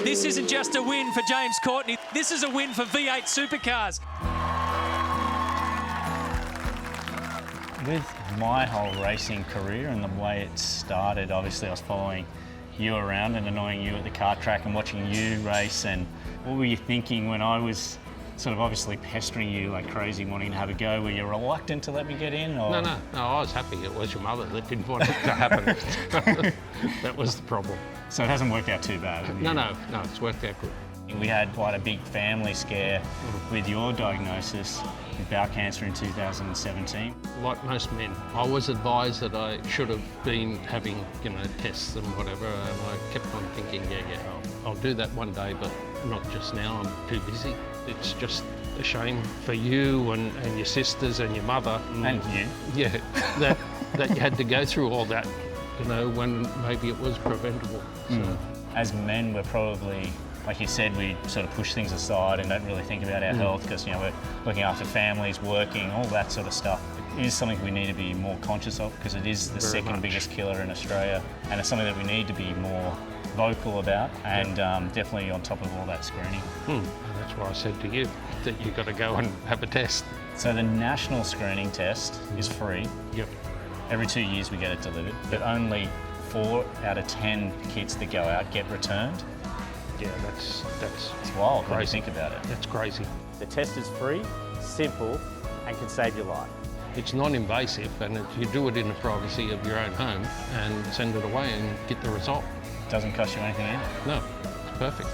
This isn't just a win for James Courtney, this is a win for V8 Supercars. With my whole racing career and the way it started, obviously I was following you around and annoying you at the kart track and watching you race. And what were you thinking when I was sort of obviously pestering you like crazy, wanting to have a go? Were you reluctant to let me get in? Or? No, I was happy. It was your mother that didn't want it to happen. That was the problem. So it hasn't worked out too bad? No, it's worked out good. We had quite a big family scare with your diagnosis with bowel cancer in 2017. Like most men, I was advised that I should have been having, tests and whatever, and I kept on thinking, I'll do that one day, but not just now, I'm too busy. It's just a shame for you and your sisters and your mother. And you. Yeah, that you had to go through all that, when maybe it was preventable. So. As men, we're probably, like you said, we sort of push things aside and don't really think about our health because, we're looking after families, working, all that sort of stuff. It is something we need to be more conscious of because it is the second biggest killer in Australia, and it's something that we need to be more vocal about and definitely on top of all that screening. And that's why I said to you that you've got to go and have a test. So the national screening test is free. Yep. Every 2 years we get it delivered, but only 4 out of 10 kits that go out get returned. Yeah, that's It's wild when you think about it. That's crazy. The test is free, simple, and can save your life. It's non-invasive, and you do it in the privacy of your own home and send it away and get the result. Doesn't cost you anything either. No, it's perfect.